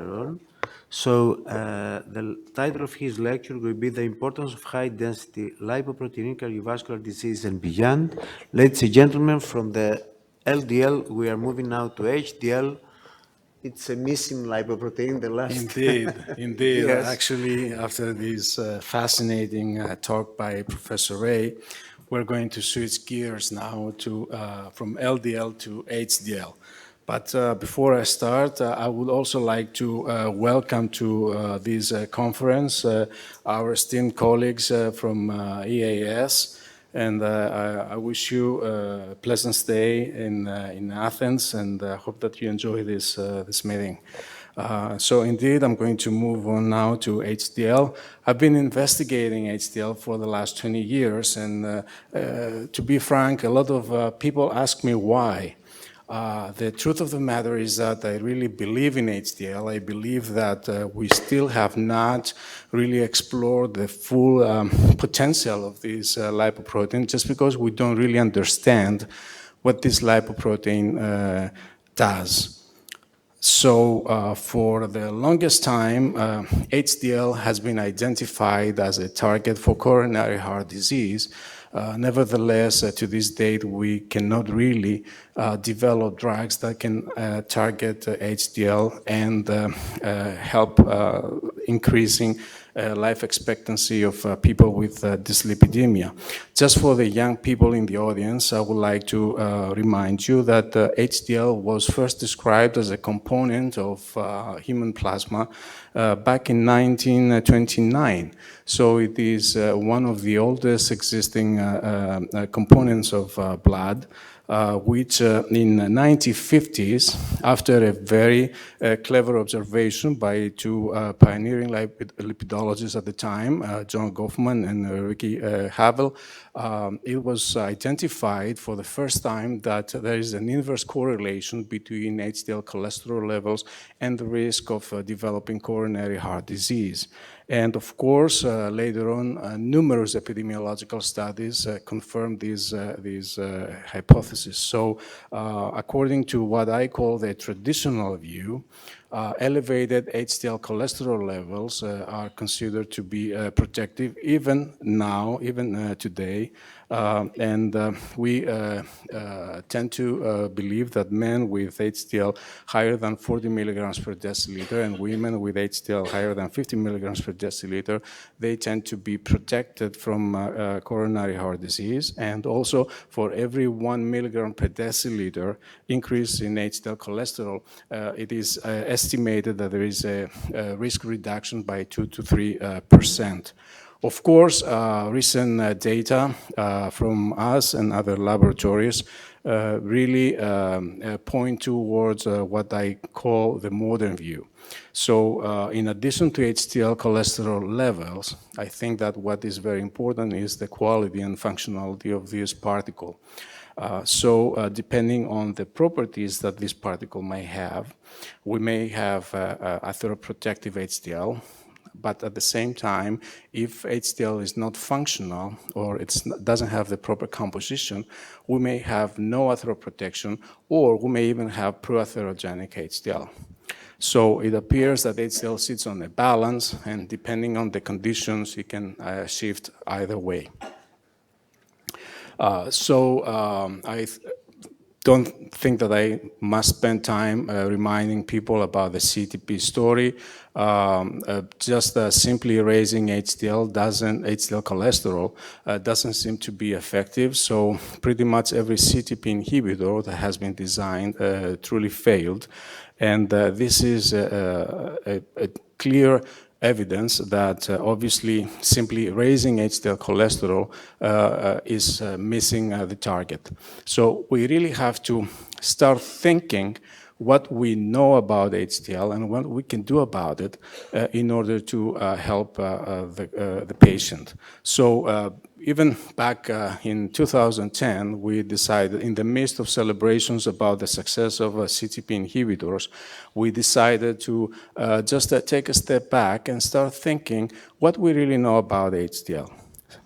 on. So the title of his lecture will be The Importance of High-Density Lipoprotein in Cardiovascular Disease and Beyond. Ladies and gentlemen, from the LDL, we are moving now to HDL. It's a missing lipoprotein, the last. Indeed, indeed. Yes. Actually, after this fascinating talk by Professor Ray, we're going to switch gears now to from LDL to HDL. But before I start, I would also like to welcome to this conference our esteemed colleagues from EAS. And I wish you a pleasant stay in Athens, and hope that you enjoy this meeting. So indeed, I'm going to move on now to HDL. I've been investigating HDL for the last 20 years, and to be frank, a lot of people ask me why. The truth of the matter is that I really believe in HDL. I believe that we still have not really explored the full potential of this lipoprotein, just because we don't really understand what this lipoprotein does. So for the longest time, HDL has been identified as a target for coronary heart disease. Nevertheless, to this date, we cannot really develop drugs that can target HDL and help increasing life expectancy of people with dyslipidemia. Just for the young people in the audience, I would like to remind you that HDL was first described as a component of human plasma back in 1929. So it is one of the oldest existing components of blood. Which in the 1950s, after a very clever observation by two pioneering lipidologists at the time, John Goffman and Ricky Havel, it was identified for the first time that there is an inverse correlation between HDL cholesterol levels and the risk of developing coronary heart disease. And of course, later on, numerous epidemiological studies confirmed these hypotheses. So according to what I call the traditional view, elevated HDL cholesterol levels are considered to be protective even now, even today. And we tend to believe that men with HDL higher than 40 milligrams per deciliter and women with HDL higher than 50 milligrams per deciliter, they tend to be protected from coronary heart disease. And also, for every 1 milligram per deciliter increase in HDL cholesterol, it is estimated that there is a risk reduction by 2 to 3%. Of course, recent data from us and other laboratories really point towards what I call the modern view. So in addition to HDL cholesterol levels, I think that what is very important is the quality and functionality of this particle. So depending on the properties that this particle may have, we may have atheroprotective HDL, but at the same time, if HDL is not functional or it doesn't have the proper composition, we may have no atheroprotection, or we may even have proatherogenic HDL. So it appears that HDL sits on a balance, and depending on the conditions, it can shift either way. I don't think that I must spend time reminding people about the CTP story. Just simply raising HDL cholesterol doesn't seem to be effective. So pretty much every CTP inhibitor that has been designed truly failed. And this is a clear evidence that obviously simply raising HDL cholesterol is missing the target. So we really have to start thinking what we know about HDL and what we can do about it in order to help the patient. So even back in 2010, we decided, in the midst of celebrations about the success of CTP inhibitors, we decided to just take a step back and start thinking what we really know about HDL.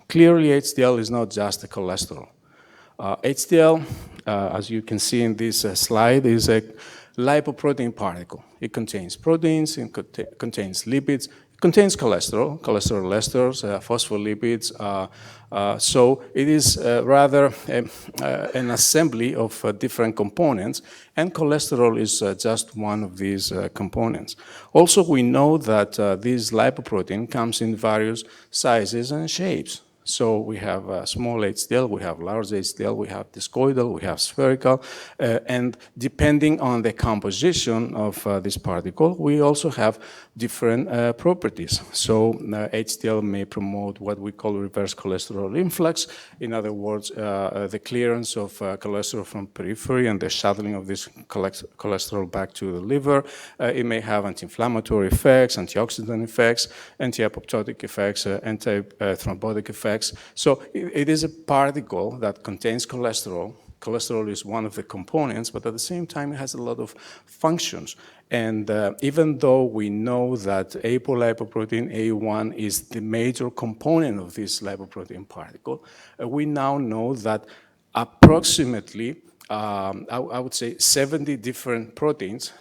Clearly, HDL is not just a cholesterol. HDL, as you can see in this slide, is a lipoprotein particle. It contains proteins, it contains lipids, it contains cholesterol, cholesterol esters, phospholipids. So it is rather an assembly of different components, and cholesterol is just one of these components. Also, we know that this lipoprotein comes in various sizes and shapes. So we have small HDL, we have large HDL, we have discoidal, we have spherical, and depending on the composition of this particle, we also have different properties. So HDL may promote what we call reverse cholesterol influx. In other words, the clearance of cholesterol from periphery and the shuttling of this cholesterol back to the liver. It may have anti-inflammatory effects, antioxidant effects, anti-apoptotic effects, anti-thrombotic effects. So it is a particle that contains cholesterol. Cholesterol is one of the components, but at the same time, it has a lot of functions. And even though we know that apolipoprotein A1 is the major component of this lipoprotein particle, we now know that approximately I would say 70 different proteins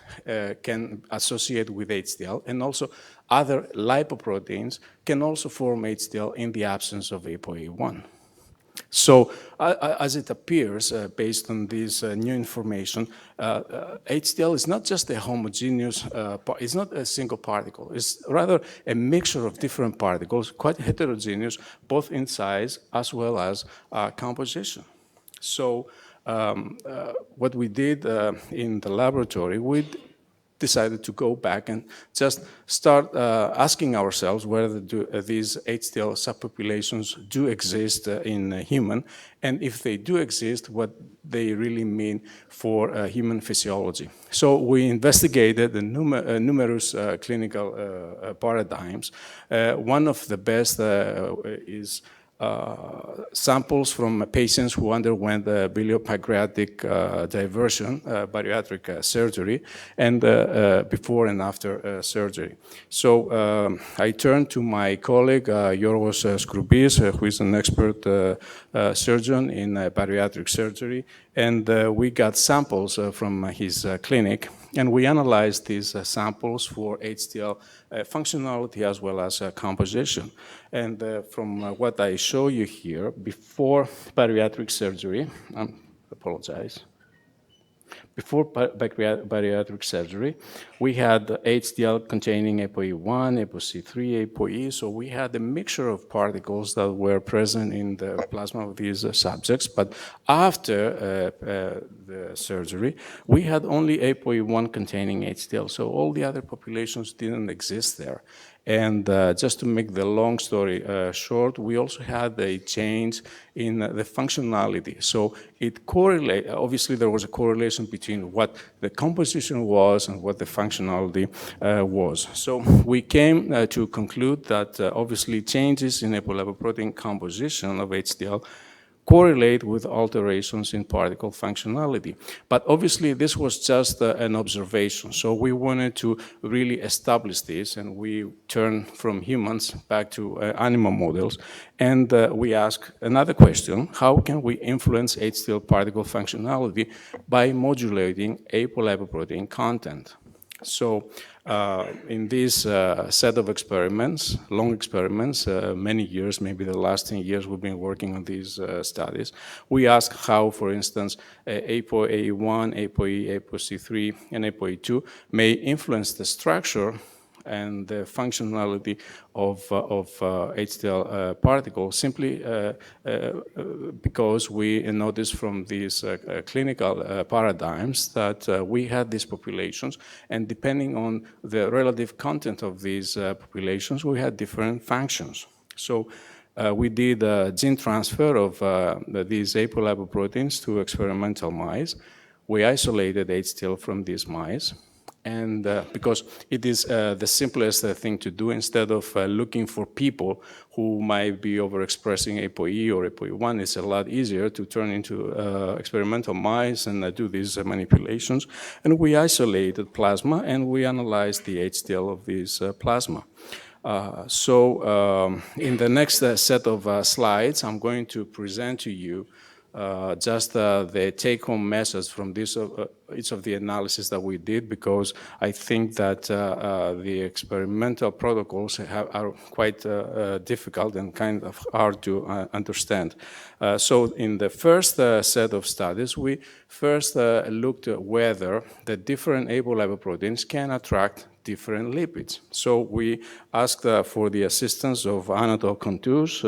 can associate with HDL, and also other lipoproteins can also form HDL in the absence of ApoA1. So as it appears, based on this new information, HDL is not just a homogeneous, it's not a single particle. It's rather a mixture of different particles, quite heterogeneous, both in size as well as composition. So what we did in the laboratory, we decided to go back and just start asking ourselves whether these HDL subpopulations do exist in human, and if they do exist, what they really mean for human physiology. So we investigated the numerous clinical paradigms. One of the best is samples from patients who underwent biliopancreatic diversion, bariatric surgery, and before and after surgery. So I turned to my colleague, Yorgos Skroubis, who is an expert surgeon in bariatric surgery, and we got samples from his clinic, and we analyzed these samples for HDL functionality as well as composition. And from what I show you here, before bariatric surgery, apologize. Before bariatric surgery, we had HDL containing ApoE1, ApoC3, ApoE, so we had a mixture of particles that were present in the plasma of these subjects, but after the surgery, we had only ApoE1 containing HDL, so all the other populations didn't exist there. And just to make the long story short, we also had a change in the functionality. So it correlated, obviously there was a correlation between what the composition was and what the functionality was. So we came to conclude that obviously changes in apolipoprotein composition of HDL correlate with alterations in particle functionality. But obviously this was just an observation. So we wanted to really establish this, and we turned from humans back to animal models, and we asked another question: how can we influence HDL particle functionality by modulating apolipoprotein content? So in this set of experiments, long experiments, many years, maybe the last 10 years we've been working on these studies, we ask how, for instance, ApoA1, ApoE, ApoC3, and ApoE2 may influence the structure and the functionality of HDL particles, simply because we noticed from these clinical paradigms that we had these populations, and depending on the relative content of these populations, we had different functions. So we did a gene transfer of these apolipoproteins to experimental mice. We isolated HDL from these mice. And because it is the simplest thing to do, instead of looking for people who might be overexpressing ApoE or ApoE1, it's a lot easier to turn into experimental mice and do these manipulations. And we isolated plasma, and we analyzed the HDL of this plasma. So in the next set of slides, I'm going to present to you just the take-home message from this each of the analysis that we did, because I think that the experimental protocols are quite difficult and kind of hard to understand. So in the first set of studies, we first looked at whether the different apolipoproteins can attract different lipids. So we asked for the assistance of Anatol Contours,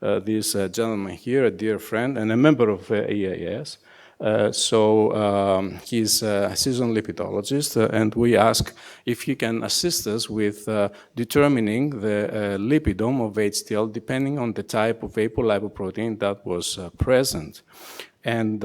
this gentleman here, a dear friend and a member of EAS. He's a seasoned lipidologist, and we asked if he can assist us with determining the lipidome of HDL depending on the type of apolipoprotein that was present. And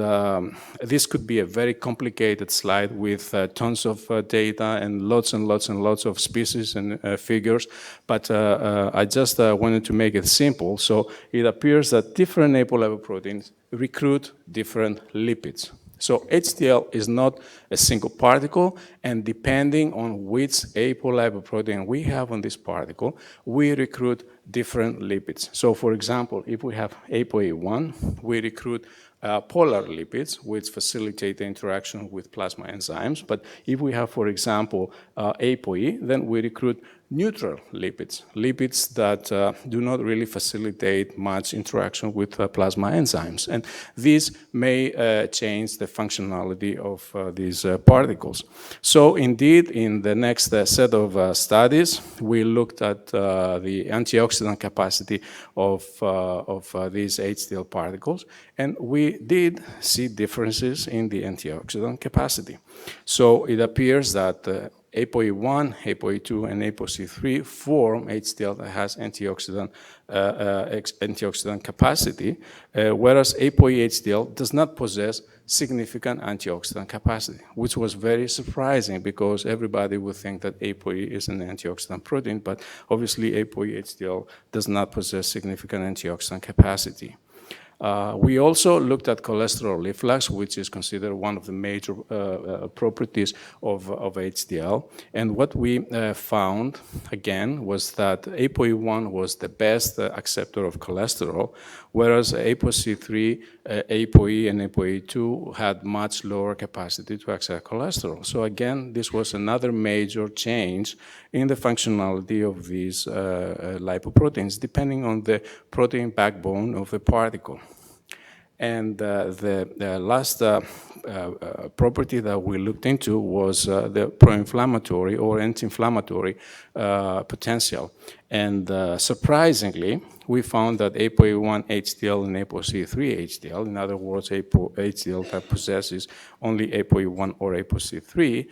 this could be a very complicated slide with tons of data and lots of species and figures, but I just wanted to make it simple. So it appears that different apolipoproteins recruit different lipids. So HDL is not a single particle, and depending on which apolipoprotein we have on this particle, we recruit different lipids. So for example, if we have ApoE1, we recruit polar lipids, which facilitate the interaction with plasma enzymes. But if we have, for example, ApoE, then we recruit neutral lipids, lipids that do not really facilitate much interaction with plasma enzymes. And these may change the functionality of these particles. So indeed, in the next set of studies, we looked at the antioxidant capacity of these HDL particles, and we did see differences in the antioxidant capacity. So it appears that ApoE1, ApoE2, and ApoC3 form HDL that has antioxidant capacity, whereas ApoE-HDL does not possess significant antioxidant capacity, which was very surprising because everybody would think that ApoE is an antioxidant protein, but obviously ApoE-HDL does not possess significant antioxidant capacity. We also looked at cholesterol efflux, which is considered one of the major properties of HDL. And what we found, again, was that ApoE1 was the best acceptor of cholesterol, whereas ApoC3, ApoE, and ApoE2 had much lower capacity to accept cholesterol. So again, this was another major change in the functionality of these lipoproteins, depending on the protein backbone of the particle. And the last property that we looked into was the pro-inflammatory or anti-inflammatory potential. And surprisingly, we found that ApoE1 HDL and ApoC3 HDL, in other words, HDL that possesses only ApoE1 or ApoC3,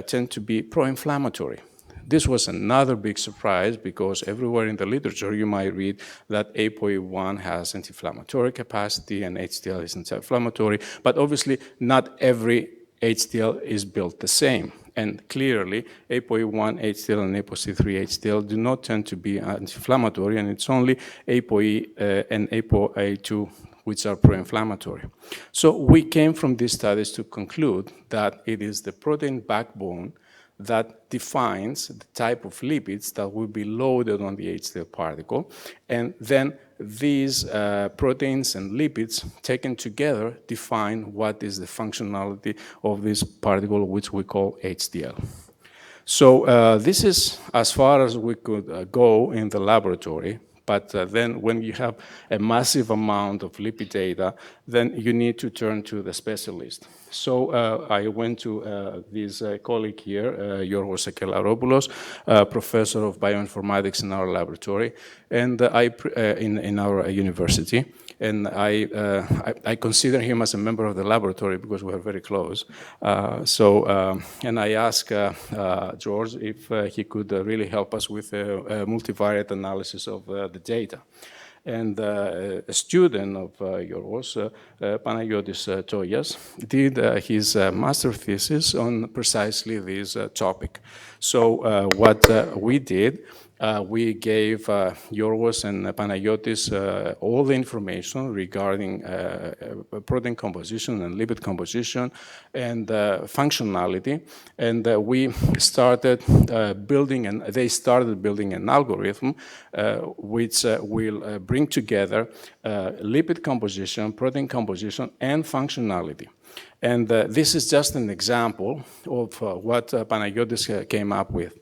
tend to be pro-inflammatory. This was another big surprise because everywhere in the literature you might read that ApoE1 has anti-inflammatory capacity and HDL is anti-inflammatory, but obviously not every HDL is built the same. And clearly, ApoE1 HDL and ApoC3 HDL do not tend to be anti-inflammatory, and it's only ApoE and ApoA2 which are pro-inflammatory. So we came from these studies to conclude that it is the protein backbone that defines the type of lipids that will be loaded on the HDL particle. And then these proteins and lipids taken together define what is the functionality of this particle, which we call HDL. So this is as far as we could go in the laboratory. But then when you have a massive amount of lipid data, then you need to turn to the specialist. So I went to this colleague here, Yorgos Sakelaropoulos, professor of bioinformatics in our laboratory, and in our university. And I consider him as a member of the laboratory because we are very close. And I asked George if he could really help us with a multivariate analysis of the data. And a student of Yorgos, Panagiotis Toias, did his master thesis on precisely this topic. So what we did, we gave Yorgos and Panagiotis all the information regarding protein composition and lipid composition and functionality, and we started building, and they started building an algorithm which will bring together lipid composition, protein composition, and functionality. And this is just an example of what Panagiotis came up with.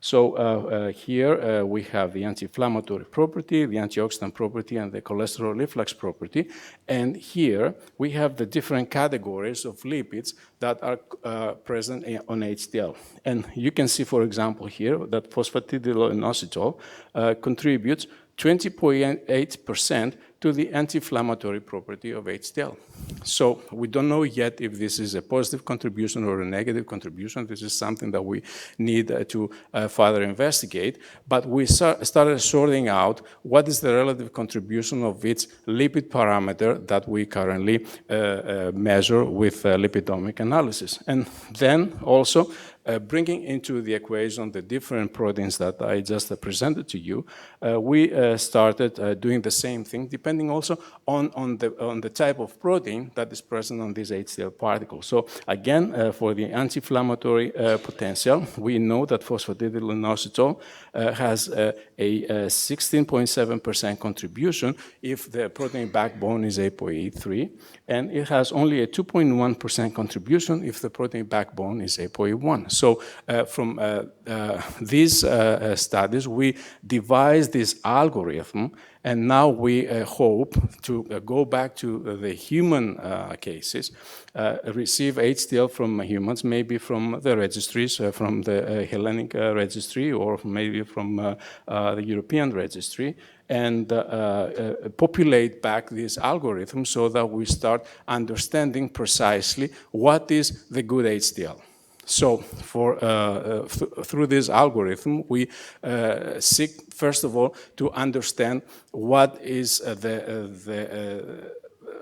So here we have the anti-inflammatory property, the antioxidant property, and the cholesterol reflux property. And here we have the different categories of lipids that are present on HDL. And you can see, for example, here that phosphatidylinositol contributes 20.8% to the anti-inflammatory property of HDL. So we don't know yet if this is a positive contribution or a negative contribution. This is something that we need to further investigate. But we started sorting out what is the relative contribution of each lipid parameter that we currently measure with lipidomic analysis. And then also bringing into the equation the different proteins that I just presented to you, we started doing the same thing, depending also on the type of protein that is present on these HDL particles. So again, for the anti-inflammatory potential, we know that phosphatidylinositol has a 16.7% contribution if the protein backbone is ApoE3, and it has only a 2.1% contribution if the protein backbone is ApoE1. So from these studies, we devised this algorithm, and now we hope to go back to the human cases, receive HDL from humans, maybe from the registries, from the Hellenic registry, or maybe from the European registry, and populate back this algorithm so that we start understanding precisely what is the good HDL. So through this algorithm, we seek, first of all, to understand what is the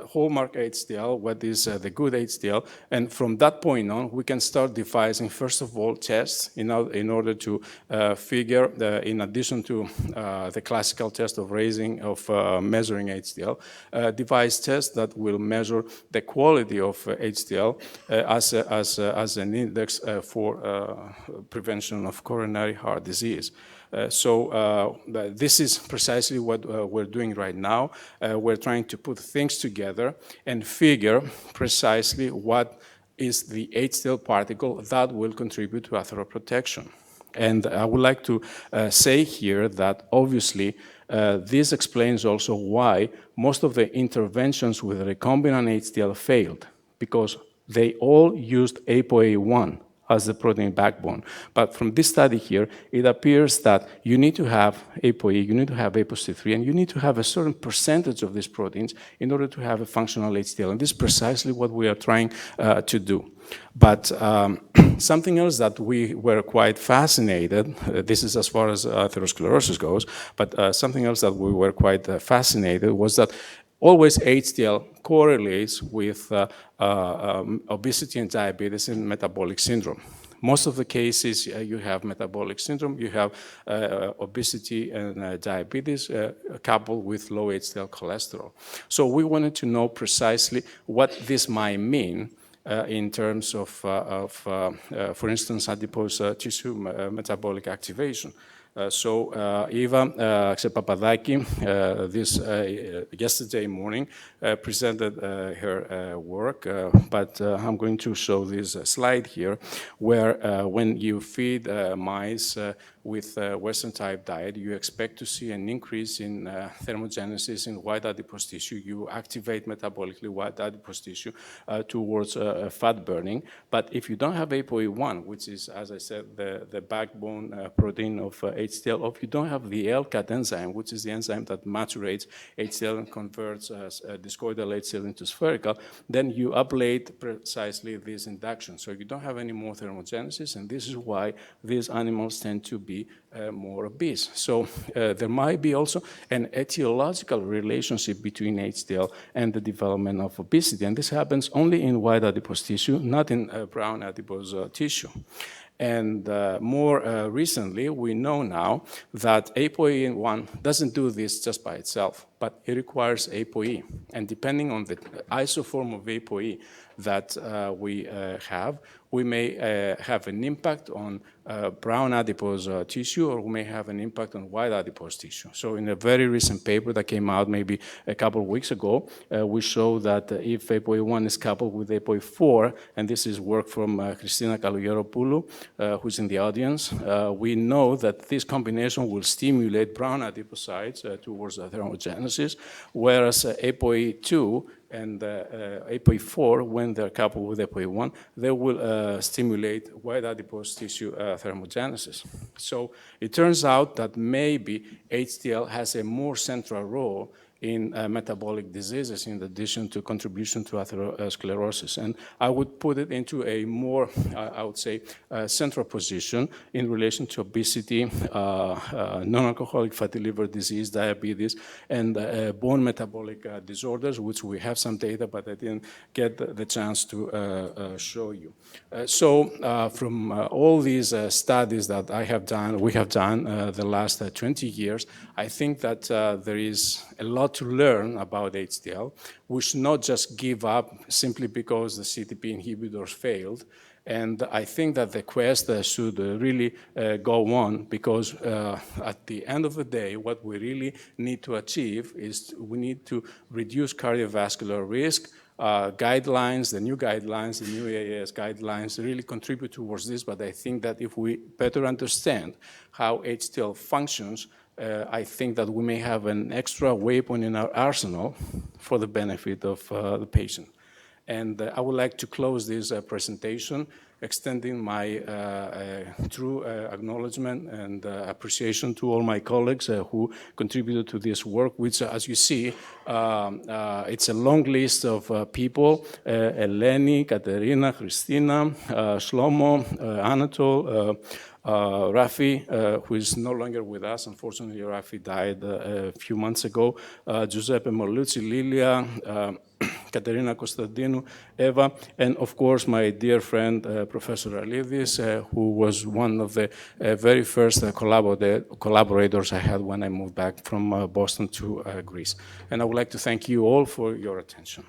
hallmark HDL, what is the good HDL, and from that point on, we can start devising, first of all, tests in order to figure, in addition to the classical test of measuring HDL, devise tests that will measure the quality of HDL as an index for prevention of coronary heart disease. So this is precisely what we're doing right now. We're trying to put things together and figure precisely what is the HDL particle that will contribute to atheroprotection. And I would like to say here that obviously this explains also why most of the interventions with recombinant HDL failed, because they all used ApoA1 as the protein backbone. But from this study here, it appears that you need to have ApoE, you need to have ApoC3, and you need to have a certain percentage of these proteins in order to have a functional HDL. And this is precisely what we are trying to do. But something else that we were quite fascinated, this is as far as atherosclerosis goes, but something else that we were quite fascinated was that always HDL correlates with obesity and diabetes and metabolic syndrome. Most of the cases you have metabolic syndrome, you have obesity and diabetes coupled with low HDL cholesterol. So we wanted to know precisely what this might mean in terms of for instance, adipose tissue metabolic activation. So Eva Xepapadaki, yesterday morning, presented her work, but I'm going to show this slide here, where when you feed mice with Western type diet, you expect to see an increase in thermogenesis in white adipose tissue. You activate metabolically white adipose tissue towards fat burning. But if you don't have ApoE1, which is, as I said, the backbone protein of HDL, or if you don't have the LCAT enzyme, which is the enzyme that maturates HDL and converts discoidal HDL into spherical, then you ablate precisely this induction. So you don't have any more thermogenesis, and this is why these animals tend to be more obese. So there might be also an etiological relationship between HDL and the development of obesity, and this happens only in white adipose tissue, not in brown adipose tissue. And more recently, we know now that ApoE1 doesn't do this just by itself, but it requires ApoE. And depending on the isoform of ApoE that we have, we may have an impact on brown adipose tissue, or we may have an impact on white adipose tissue. So in a very recent paper that came out maybe a couple of weeks ago, we show that if ApoE1 is coupled with ApoE4, and this is work from Christina Kalogeropoulou, who's in the audience, we know that this combination will stimulate brown adipocytes towards thermogenesis, whereas ApoE2 and ApoE4, when they're coupled with ApoE1, they will stimulate white adipose tissue thermogenesis. So it turns out that maybe HDL has a more central role in metabolic diseases in addition to contribution to atherosclerosis. And I would put it into a more, I would say, central position in relation to obesity, non-alcoholic fatty liver disease, diabetes, and bone metabolic disorders, which we have some data, but I didn't get the chance to show you. From all these studies that we have done the last 20 years, I think that there is a lot to learn about HDL. We should not just give up simply because the CETP inhibitors failed. And I think that the quest should really go on, because at the end of the day, what we really need to achieve is we need to reduce cardiovascular risk. Guidelines, the new AAS guidelines really contribute towards this, but I think that if we better understand how HDL functions, I think that we may have an extra weapon in our arsenal for the benefit of the patient. And I would like to close this presentation extending my true acknowledgement and appreciation to all my colleagues who contributed to this work, which, as you see, it's a long list of people: Eleni, Katerina, Christina, Shlomo, Anatol, Rafi, who is no longer with us. Unfortunately, Rafi died a few months ago. Giuseppe Morlucci, Lilia, Katerina Konstantinou, Eva, and of course my dear friend Professor Alidis, who was one of the very first collaborators I had when I moved back from Boston to Greece. And I would like to thank you all for your attention.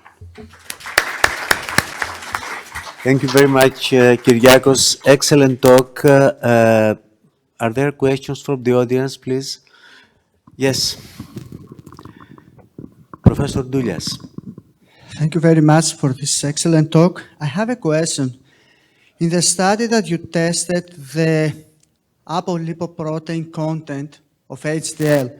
Thank you very much, Kyriakos. Excellent talk. Are there questions from the audience, please? Yes. Professor Doulias. Thank you very much for this excellent talk. I have a question. In the study that you tested the apolipoprotein content of HDL,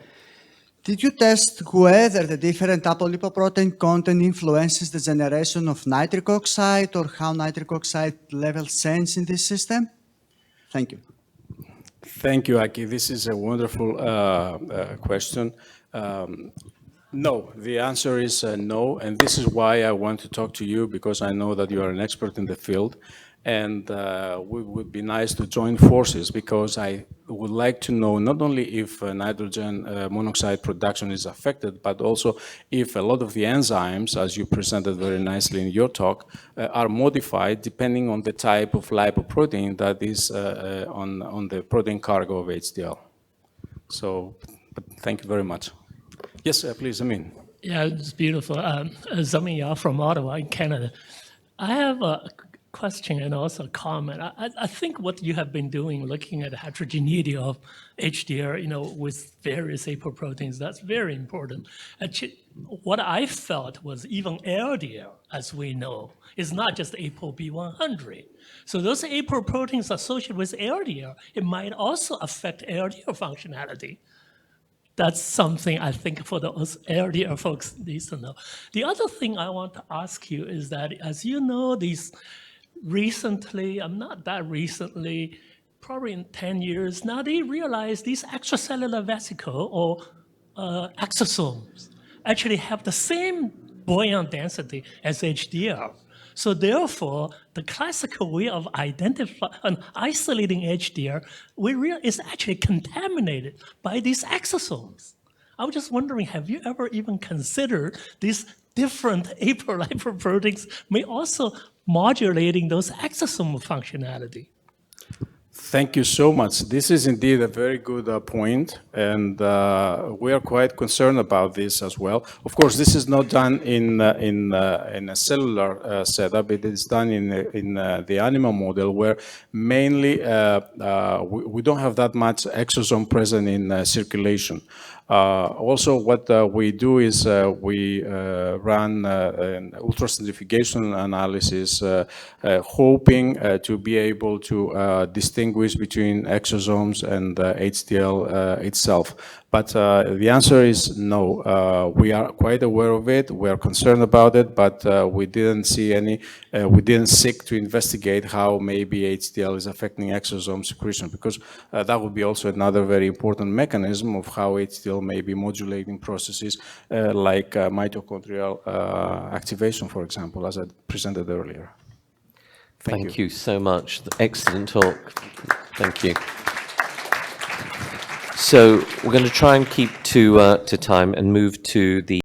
did you test whether the different apolipoprotein content influences the generation of nitric oxide, or how nitric oxide levels change in this system? Thank you. Thank you, Aki. This is a wonderful question. No, the answer is no, and this is why I want to talk to you, because I know that you are an expert in the field, and it would be nice to join forces, because I would like to know not only if nitrogen monoxide production is affected, but also if a lot of the enzymes, as you presented very nicely in your talk, are modified depending on the type of lipoprotein that is on the protein cargo of HDL. So, but thank you very much. Yes, please, Amin. Yeah, it's beautiful. Zamin Yao from Ottawa in Canada. I have a question and also a comment. I think what you have been doing, looking at the heterogeneity of HDL, with various apoproteins, that's very important. Actually, what I felt was even LDL, as we know, is not just ApoB100. So those apoproteins associated with LDL, it might also affect LDL functionality. That's something I think for those LDL folks need to know. The other thing I want to ask you is that, as you know, these recently, not that recently, probably in 10 years, now they realize these extracellular vesicle or exosomes actually have the same buoyant density as HDL. So therefore, the classical way of identifying and isolating HDL, is actually contaminated by these exosomes. I was just wondering, have you ever even considered these different apolipoproteins may also modulating those exosome functionality? Thank you so much. This is indeed a very good point, and we are quite concerned about this as well. Of course, this is not done in a cellular setup. It is done in the animal model, where mainly we don't have that much exosome present in circulation. Also, what we do is we run an ultracentrifugation analysis, hoping to be able to distinguish between exosomes and HDL itself. But the answer is no. We are quite aware of it. We are concerned about it, but we didn't see any. We didn't seek to investigate how maybe HDL is affecting exosome secretion, because that would be also another very important mechanism of how HDL may be modulating processes like mitochondrial activation, for example, as I presented earlier. Thank you so much. Excellent talk. Thank you. So we're going to try and keep to time and move to the